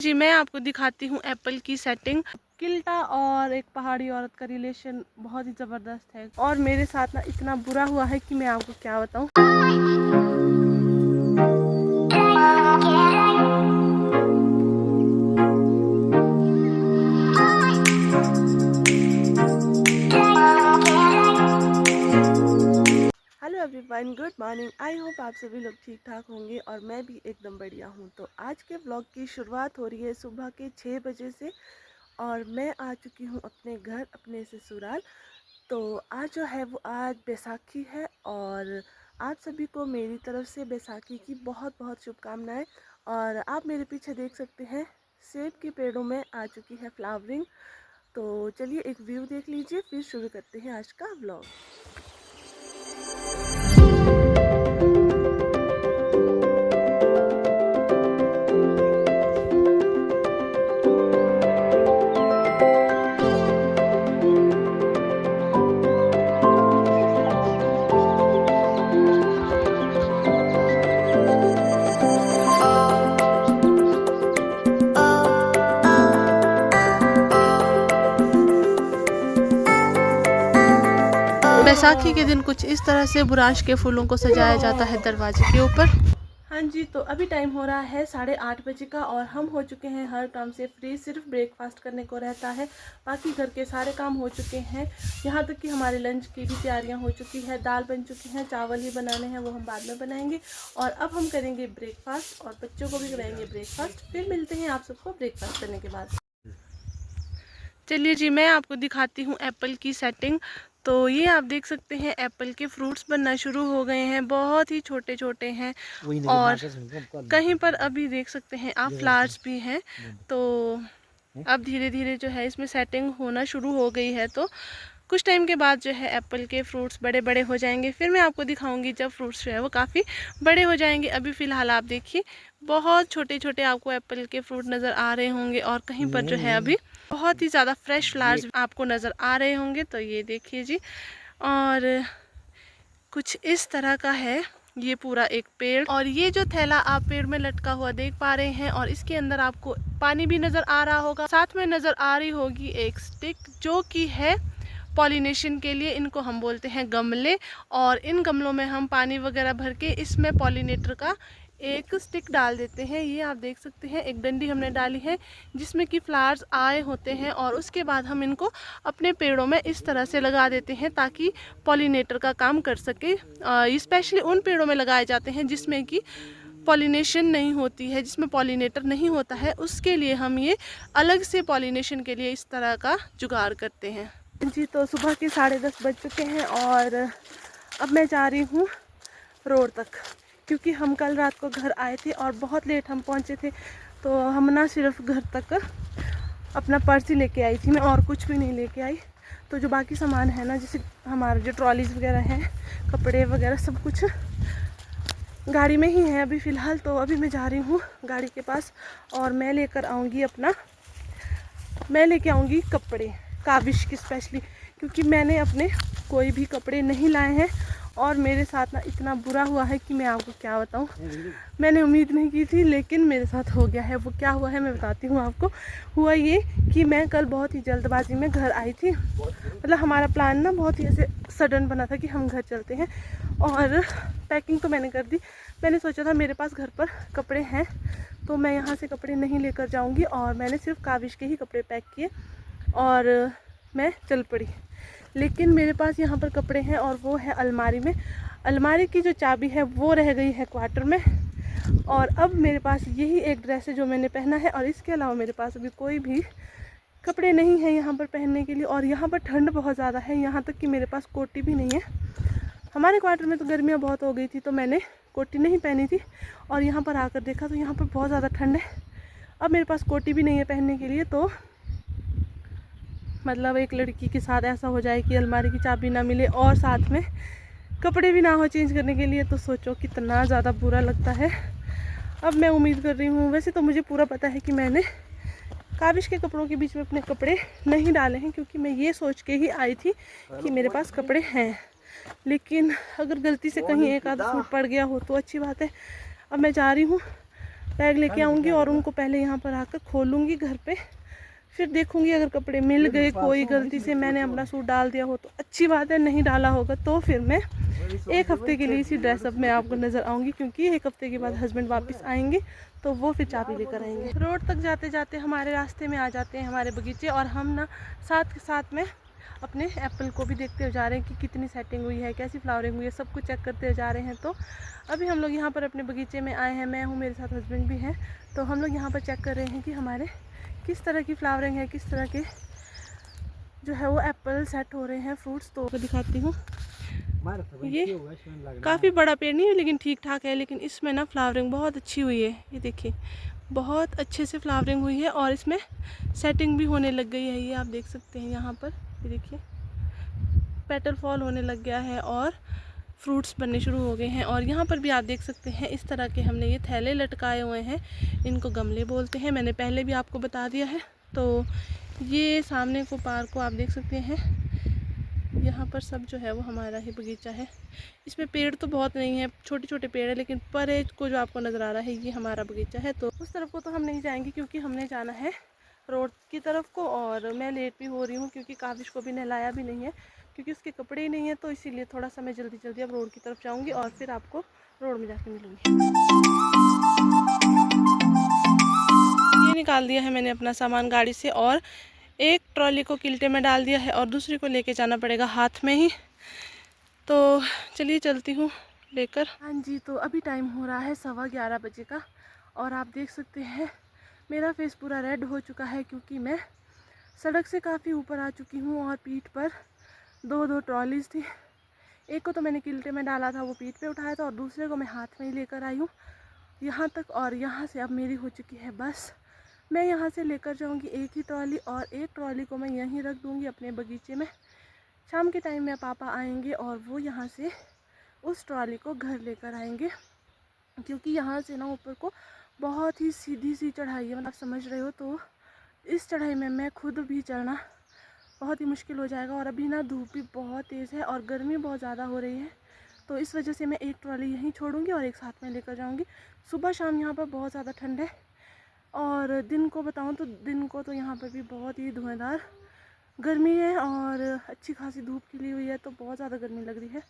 जी मैं आपको दिखाती हूँ एप्पल की सेटिंग। किल्टा और एक पहाड़ी औरत का रिलेशन बहुत ही ज़बरदस्त है और मेरे साथ ना इतना बुरा हुआ है कि मैं आपको क्या बताऊँ। Hello everyone, good morning. I hope आप सभी लोग ठीक ठाक होंगे और मैं भी एकदम बढ़िया हूँ। तो आज के व्लॉग की शुरुआत हो रही है सुबह के 6 बजे से और मैं आ चुकी हूँ अपने घर, अपने ससुराल। तो आज जो है वो आज बैसाखी है और आप सभी को मेरी तरफ से बैसाखी की बहुत बहुत शुभकामनाएं। और आप मेरे पीछे देख सकते हैं सेब के पेड़ों में आ चुकी है फ्लावरिंग। तो चलिए एक व्यू देख लीजिए, फिर शुरू करते हैं आज का व्लॉग। बैसाखी के दिन कुछ इस तरह से बुराश के फूलों को सजाया जाता है दरवाजे के ऊपर। हाँ जी, तो अभी टाइम हो रहा है 8:30 बजे का और हम हो चुके हैं हर काम से फ्री। सिर्फ ब्रेकफास्ट करने को रहता है, बाकी घर के सारे काम हो चुके हैं। यहाँ तक कि हमारे लंच की भी तैयारियाँ हो चुकी है। दाल बन चुकी है, चावल ही बनाने हैं, वो हम बाद में बनाएंगे। और अब हम करेंगे ब्रेकफास्ट और बच्चों को भी कराएंगे ब्रेकफास्ट। फिर मिलते हैं आप सबको ब्रेकफास्ट करने के बाद। चलिए जी मैं आपको दिखाती हूँ एप्पल की सेटिंग। तो ये आप देख सकते हैं एप्पल के फ्रूट्स बनना शुरू हो गए हैं, बहुत ही छोटे छोटे हैं और कहीं पर अभी देख सकते हैं आप फ्लावर्स भी हैं। तो अब धीरे धीरे जो है इसमें सेटिंग होना शुरू हो गई है। तो कुछ टाइम के बाद जो है एप्पल के फ्रूट्स बड़े बड़े हो जाएंगे, फिर मैं आपको दिखाऊंगी जब फ्रूट्स जो है वो काफ़ी बड़े हो जाएंगे। अभी फ़िलहाल आप देखिए बहुत छोटे छोटे आपको एप्पल के फ्रूट नज़र आ रहे होंगे और कहीं पर जो है अभी बहुत ही ज़्यादा फ्रेश फ्लावर्स आपको नज़र आ रहे होंगे। तो ये देखिए जी, और कुछ इस तरह का है ये पूरा एक पेड़। और ये जो थैला आप पेड़ में लटका हुआ देख पा रहे हैं और इसके अंदर आपको पानी भी नज़र आ रहा होगा, साथ में नज़र आ रही होगी एक स्टिक जो कि है पॉलिनेशन के लिए। इनको हम बोलते हैं गमले और इन गमलों में हम पानी वगैरह भर के इसमें पॉलिनेटर का एक स्टिक डाल देते हैं। ये आप देख सकते हैं एक डंडी हमने डाली है जिसमें कि फ्लावर्स आए होते हैं और उसके बाद हम इनको अपने पेड़ों में इस तरह से लगा देते हैं ताकि पॉलिनेटर का काम कर सके। स्पेशली उन पेड़ों में लगाए जाते हैं जिसमें कि पॉलिनेशन नहीं होती है, जिसमें पॉलिनेटर नहीं होता है, उसके लिए हम ये अलग से पॉलिनेशन के लिए इस तरह का जुगाड़ करते हैं जी। तो सुबह के 10:30 बज चुके हैं और अब मैं जा रही हूँ रोड तक, क्योंकि हम कल रात को घर आए थे और बहुत लेट हम पहुँचे थे। तो हम ना सिर्फ घर तक अपना पर्स ही लेके आई थी मैं, और कुछ भी नहीं लेके आई। तो जो बाकी सामान है ना, जैसे हमारे जो ट्रॉलीज वगैरह हैं, कपड़े वगैरह, सब कुछ गाड़ी में ही है अभी फ़िलहाल। तो अभी मैं जा रही हूँ गाड़ी के पास और मैं लेके आऊँगी कपड़े काविश की स्पेशली, क्योंकि मैंने अपने कोई भी कपड़े नहीं लाए हैं और मेरे साथ ना इतना बुरा हुआ है कि मैं आपको क्या बताऊं। मैंने उम्मीद नहीं की थी लेकिन मेरे साथ हो गया है। वो क्या हुआ है मैं बताती हूँ आपको। हुआ ये कि मैं कल बहुत ही जल्दबाजी में घर आई थी। मतलब हमारा प्लान ना बहुत ही ऐसे सडन बना था कि हम घर चलते हैं और पैकिंग तो मैंने कर दी। मैंने सोचा था मेरे पास घर पर कपड़े हैं तो मैं यहाँ से कपड़े नहीं लेकर जाऊँगी और मैंने सिर्फ काविश के ही कपड़े पैक किए और मैं चल पड़ी। लेकिन मेरे पास यहाँ पर कपड़े हैं और वो है अलमारी में। अलमारी की जो चाबी है वो रह गई है क्वार्टर में और अब मेरे पास यही एक ड्रेस है जो मैंने पहना है और इसके अलावा मेरे पास अभी कोई भी कपड़े नहीं है यहाँ पर पहनने के लिए। और यहाँ पर ठंड बहुत ज़्यादा है, यहाँ तक कि मेरे पास कोटी भी नहीं है। हमारे क्वार्टर में तो गर्मियाँ बहुत हो गई थी तो मैंने कोटी नहीं पहनी थी और यहाँ पर आकर देखा तो यहाँ पर बहुत ज़्यादा ठंड है। अब मेरे पास कोटी भी नहीं है पहनने के लिए। तो मतलब एक लड़की के साथ ऐसा हो जाए कि अलमारी की चाबी ना मिले और साथ में कपड़े भी ना हो चेंज करने के लिए, तो सोचो कितना ज़्यादा बुरा लगता है। अब मैं उम्मीद कर रही हूँ, वैसे तो मुझे पूरा पता है कि मैंने काविश के कपड़ों के बीच में अपने कपड़े नहीं डाले हैं, क्योंकि मैं ये सोच के ही आई थी कि मेरे पास कपड़े हैं। लेकिन अगर गलती से कहीं एक आधा सूट पड़ गया हो तो अच्छी बात है। अब मैं जा रही हूँ बैग लेके आऊँगी और उनको पहले यहाँ पर आकर खोलूँगी घर पे, फिर देखूँगी अगर कपड़े मिल गए, कोई गलती से मैंने अपना सूट डाल दिया हो तो अच्छी बात है, नहीं डाला होगा तो फिर मैं 1 हफ़्ते के लिए इसी ड्रेसअप में आपको नज़र आऊँगी, क्योंकि 1 हफ़्ते के बाद हस्बैंड वापस आएंगे तो वो फिर चाबी लेकर आएंगे। रोड तक जाते जाते हमारे रास्ते में आ जाते हैं हमारे बगीचे, और हम ना साथ के साथ में अपने एप्पल को भी देखते हुए जा रहे हैं कि कितनी सेटिंग हुई है, कैसी फ्लावरिंग हुई है, सब कुछ चेक करते हुए जा रहे हैं। तो अभी हम लोग यहाँ पर अपने बगीचे में आए हैं, मैं हूँ, मेरे साथ हस्बैंड भी हैं। तो हम लोग यहाँ पर चेक कर रहे हैं कि हमारे किस तरह की फ्लावरिंग है, किस तरह के जो है वो एप्पल सेट हो रहे हैं, फ्रूट्स। तो दिखाती हूँ, ये काफ़ी बड़ा पेड़ नहीं है लेकिन ठीक ठाक है, लेकिन इसमें ना फ्लावरिंग बहुत अच्छी हुई है। ये देखिए बहुत अच्छे से फ्लावरिंग हुई है और इसमें सेटिंग भी होने लग गई है। ये आप देख सकते हैं यहाँ पर, ये देखिए पेटल फॉल होने लग गया है और फ्रूट्स बनने शुरू हो गए हैं। और यहाँ पर भी आप देख सकते हैं इस तरह के हमने ये थैले लटकाए हुए हैं, इनको गमले बोलते हैं, मैंने पहले भी आपको बता दिया है। तो ये सामने को पार्क को आप देख सकते हैं, यहाँ पर सब जो है वो हमारा ही बगीचा है। इसमें पेड़ तो बहुत नहीं है, छोटे छोटे पेड़ है, लेकिन परे को जो आपको नज़र आ रहा है ये हमारा बगीचा है। तो उस तरफ को तो हम नहीं जाएंगे क्योंकि हमने जाना है रोड की तरफ को, और मैं लेट भी हो रही हूँ क्योंकि काविश को भी नहलाया भी नहीं है, क्योंकि उसके कपड़े ही नहीं है। तो इसीलिए थोड़ा सा मैं जल्दी जल्दी अब रोड की तरफ जाऊँगी और फिर आपको रोड में जाके मिलूँगी। ये निकाल दिया है मैंने अपना सामान गाड़ी से, और एक ट्रॉली को किल्टे में डाल दिया है और दूसरी को लेके जाना पड़ेगा हाथ में ही। तो चलिए चलती हूँ लेकर। हाँ जी, तो अभी टाइम हो रहा है 11:15 बजे का, और आप देख सकते हैं मेरा फेस पूरा रेड हो चुका है क्योंकि मैं सड़क से काफ़ी ऊपर आ चुकी हूँ और पीठ पर दो ट्रॉलीज़ थी। एक को तो मैंने किल्टे में डाला था, वो पीठ पे उठाया था, और दूसरे को मैं हाथ में ही लेकर आई हूँ यहाँ तक। और यहाँ से अब मेरी हो चुकी है बस, मैं यहाँ से लेकर जाऊँगी एक ही ट्रॉली, और एक ट्रॉली को मैं यहीं रख दूँगी अपने बगीचे में। शाम के टाइम में पापा आएंगे और वो यहाँ से उस ट्रॉली को घर लेकर आएंगे, क्योंकि यहाँ से ना ऊपर को बहुत ही सीधी सी चढ़ाई है, मतलब आप समझ रहे हो। तो इस चढ़ाई में मैं खुद भी चढ़ना बहुत ही मुश्किल हो जाएगा, और अभी ना धूप भी बहुत तेज़ है और गर्मी बहुत ज़्यादा हो रही है। तो इस वजह से मैं एक ट्रॉली यहीं छोड़ूंगी और एक साथ में लेकर जाऊंगी। सुबह शाम यहाँ पर बहुत ज़्यादा ठंड है, और दिन को बताऊं तो दिन को तो यहाँ पर भी बहुत ही धुआंधार गर्मी है और अच्छी खासी धूप खिली हुई है, तो बहुत ज़्यादा गर्मी लग रही है।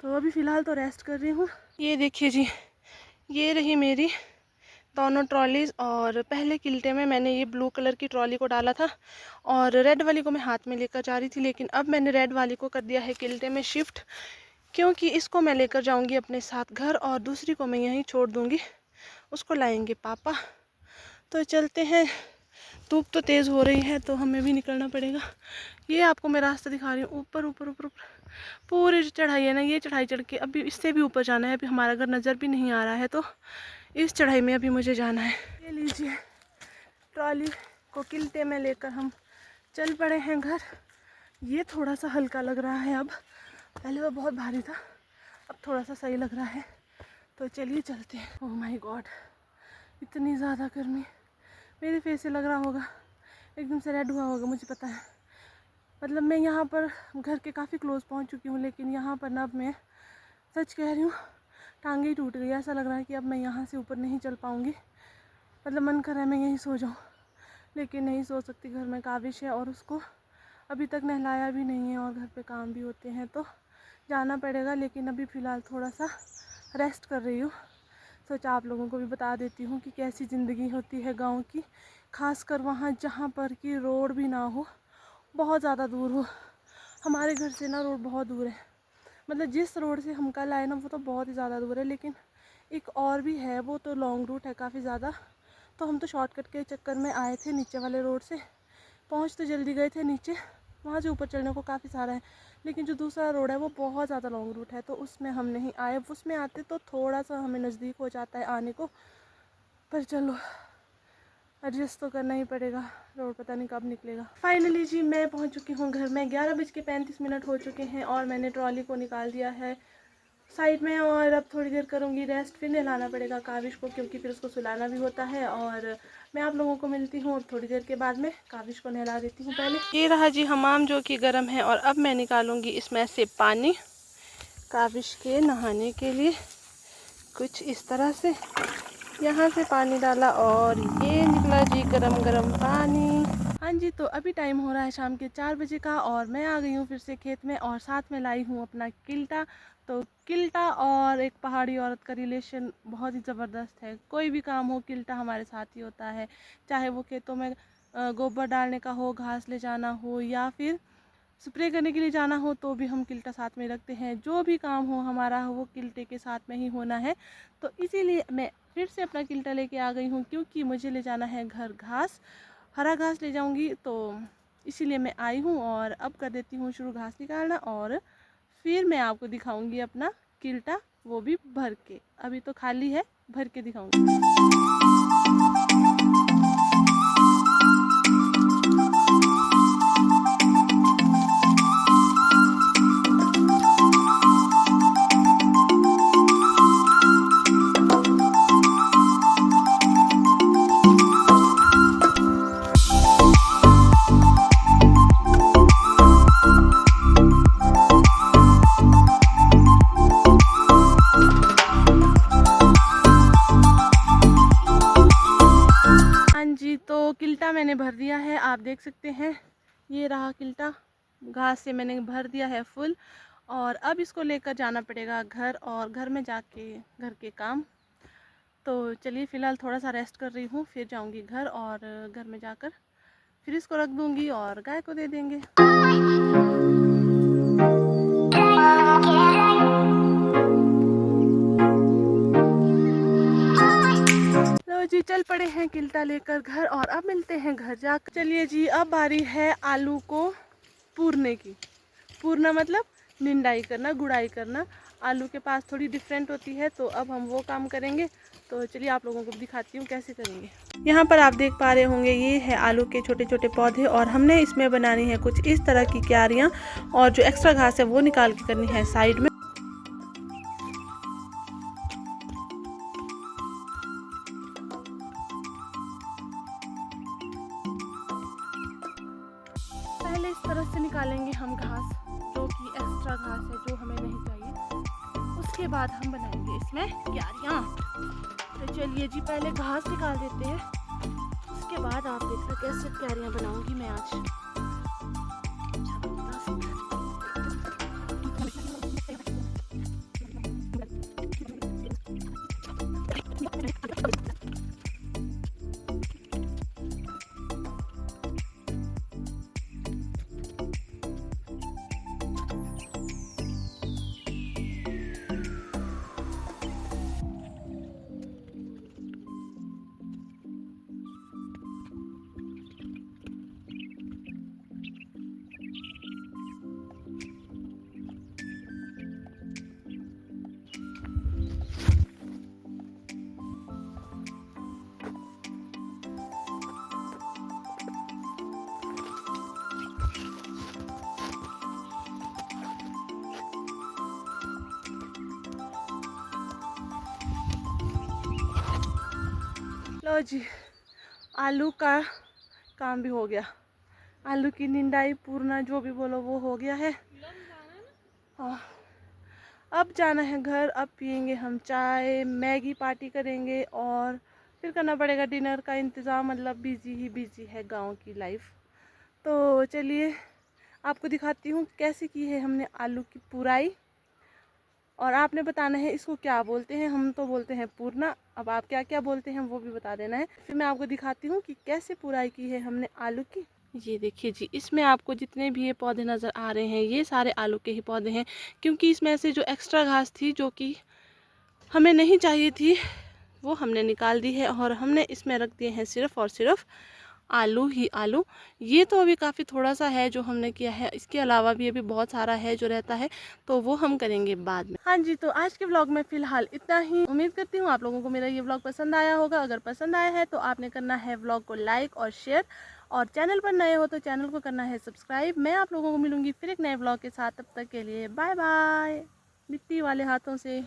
तो अभी फ़िलहाल तो रेस्ट कर रही हूँ। ये देखिए जी, ये रही मेरी दोनों ट्रॉलीज़, और पहले किल्टे में मैंने ये ब्लू कलर की ट्रॉली को डाला था और रेड वाली को मैं हाथ में लेकर जा रही थी, लेकिन अब मैंने रेड वाली को कर दिया है किल्टे में शिफ्ट, क्योंकि इसको मैं लेकर जाऊंगी अपने साथ घर और दूसरी को मैं यहीं छोड़ दूंगी, उसको लाएंगे पापा। तो चलते हैं, धूप तो तेज़ हो रही है तो हमें भी निकलना पड़ेगा। ये आपको मैं रास्ता दिखा रही हूँ, ऊपर ऊपर ऊपर ऊपर पूरी चढ़ाई है ना, ये चढ़ाई चढ़ के अभी इससे भी ऊपर जाना है। अभी हमारा घर नज़र भी नहीं आ रहा है, तो इस चढ़ाई में अभी मुझे जाना है। ये लीजिए ट्रॉली को किल्टे में लेकर हम चल पड़े हैं घर। ये थोड़ा सा हल्का लग रहा है अब, पहले वो बहुत भारी था, अब थोड़ा सा सही लग रहा है। तो चलिए चलते हैं। ओह माय गॉड, इतनी ज़्यादा गर्मी, मेरे फेस से लग रहा होगा एकदम से रेड हुआ होगा, मुझे पता है। मतलब मैं यहाँ पर घर के काफ़ी क्लोज पहुँच चुकी हूँ, लेकिन यहाँ पर ना अब मैं सच कह रही हूँ टांगे ही टूट गई। ऐसा लग रहा है कि अब मैं यहाँ से ऊपर नहीं चल पाऊँगी। मतलब मन कर रहा है मैं यहीं सो जाऊँ, लेकिन नहीं सो सकती, घर में काविश है और उसको अभी तक नहलाया भी नहीं है और घर पे काम भी होते हैं, तो जाना पड़ेगा। लेकिन अभी फ़िलहाल थोड़ा सा रेस्ट कर रही हूँ। सोचा आप लोगों को भी बता देती हूँ कि कैसी ज़िंदगी होती है गांव की, खासकर वहाँ जहाँ पर कि रोड भी ना हो, बहुत ज़्यादा दूर हो। हमारे घर से ना रोड बहुत दूर है, मतलब जिस रोड से हम कल आए ना वो तो बहुत ही ज़्यादा दूर है, लेकिन एक और भी है, वो तो लॉन्ग रूट है काफ़ी ज़्यादा। तो हम तो शॉर्टकट के चक्कर में आए थे, नीचे वाले रोड से पहुँच तो जल्दी गए थे नीचे, वहाँ से ऊपर चढ़ने को काफ़ी सारा है, लेकिन जो दूसरा रोड है वो बहुत ज़्यादा लॉन्ग रूट है, तो उसमें हम नहीं आए। उसमें आते तो थोड़ा सा हमें नज़दीक हो जाता है आने को, पर चलो एडजस्ट तो करना ही पड़ेगा, रोड पता नहीं कब निकलेगा। फाइनली जी मैं पहुंच चुकी हूं घर में, 11:35 हो चुके हैं और मैंने ट्रॉली को निकाल दिया है साइड में, और अब थोड़ी देर करूंगी रेस्ट, फिर नहलाना पड़ेगा काविश को क्योंकि फिर उसको सुलाना भी होता है। और मैं आप लोगों को मिलती हूँ अब थोड़ी देर के बाद में, काविश को नहला देती हूँ पहले। ये रहा जी हमाम जो कि गर्म है, और अब मैं निकालूंगी इसमें से पानी काविश के नहाने के लिए, कुछ इस तरह से। यहाँ से पानी डाला और ये निकला जी गरम गरम पानी। हाँ जी, तो अभी टाइम हो रहा है शाम के 4 बजे का और मैं आ गई हूँ फिर से खेत में और साथ में लाई हूँ अपना किल्टा। तो किल्टा और एक पहाड़ी औरत का रिलेशन बहुत ही ज़बरदस्त है। कोई भी काम हो किल्टा हमारे साथ ही होता है, चाहे वो खेतों में गोबर डालने का हो, घास ले जाना हो या फिर स्प्रे करने के लिए जाना हो तो भी हम किल्टा साथ में रखते हैं। जो भी काम हो हमारा वो किल्टे के साथ में ही होना है। तो इसीलिए मैं फिर से अपना किल्टा लेके आ गई हूँ क्योंकि मुझे ले जाना है घर घास, हरा घास ले जाऊँगी। तो इसीलिए मैं आई हूँ और अब कर देती हूँ शुरू घास निकालना और फिर मैं आपको दिखाऊँगी अपना किल्टा, वो भी भर के। अभी तो खाली है, भर के दिखाऊँगी। जी, तो किल्टा मैंने भर दिया है, आप देख सकते हैं ये रहा किल्टा। घास से मैंने भर दिया है फुल और अब इसको लेकर जाना पड़ेगा घर और घर में जाके घर के काम। तो चलिए फ़िलहाल थोड़ा सा रेस्ट कर रही हूँ, फिर जाऊँगी घर और घर में जाकर फिर इसको रख दूँगी और गाय को दे देंगे। जी चल पड़े हैं किल्टा लेकर घर और अब मिलते हैं घर जाकर। चलिए जी, अब बारी है आलू को पूरने की। पूरना मतलब निंदाई करना, गुड़ाई करना। आलू के पास थोड़ी डिफरेंट होती है तो अब हम वो काम करेंगे। तो चलिए आप लोगों को दिखाती हूँ कैसे करेंगे। यहाँ पर आप देख पा रहे होंगे ये है आलू के छोटे छोटे पौधे और हमने इसमें बनानी है कुछ इस तरह की क्यारियाँ और जो एक्स्ट्रा घास है वो निकाल के करनी है साइड में। पहले इस तरह से निकालेंगे हम घास, जो कि एक्स्ट्रा घास है जो हमें नहीं चाहिए। उसके बाद हम बनाएंगे इसमें क्यारियाँ। तो चलिए जी पहले घास निकाल देते हैं, उसके बाद आप देखना कैसे क्यारियाँ बनाऊंगी मैं आज। लो जी, आलू का काम भी हो गया। आलू की निंदाई पूरना जो भी बोलो वो हो गया है। हाँ, अब जाना है घर। अब पियेंगे हम चाय, मैगी पार्टी करेंगे और फिर करना पड़ेगा डिनर का इंतज़ाम। मतलब बिजी ही बिजी है गांव की लाइफ। तो चलिए आपको दिखाती हूँ कैसे की है हमने आलू की पुराई और आपने बताना है इसको क्या बोलते हैं। हम तो बोलते हैं पूरना, अब आप क्या क्या बोलते हैं वो भी बता देना है। फिर मैं आपको दिखाती हूँ कि कैसे पुराई की है हमने आलू की। ये देखिए जी, इसमें आपको जितने भी ये पौधे नज़र आ रहे हैं ये सारे आलू के ही पौधे हैं, क्योंकि इसमें से जो एक्स्ट्रा घास थी जो कि हमें नहीं चाहिए थी वो हमने निकाल दी है और हमने इसमें रख दिए हैं सिर्फ़ और सिर्फ आलू ही आलू। ये तो अभी काफ़ी थोड़ा सा है जो हमने किया है, इसके अलावा भी अभी बहुत सारा है जो रहता है, तो वो हम करेंगे बाद में। हाँ जी, तो आज के व्लॉग में फ़िलहाल इतना ही। उम्मीद करती हूँ आप लोगों को मेरा ये व्लॉग पसंद आया होगा। अगर पसंद आया है तो आपने करना है व्लॉग को लाइक और शेयर और चैनल पर नए हो तो चैनल को करना है सब्सक्राइब। मैं आप लोगों को मिलूँगी फिर एक नए व्लॉग के साथ, तब तक के लिए बाय बाय। मिट्टी वाले हाथों से।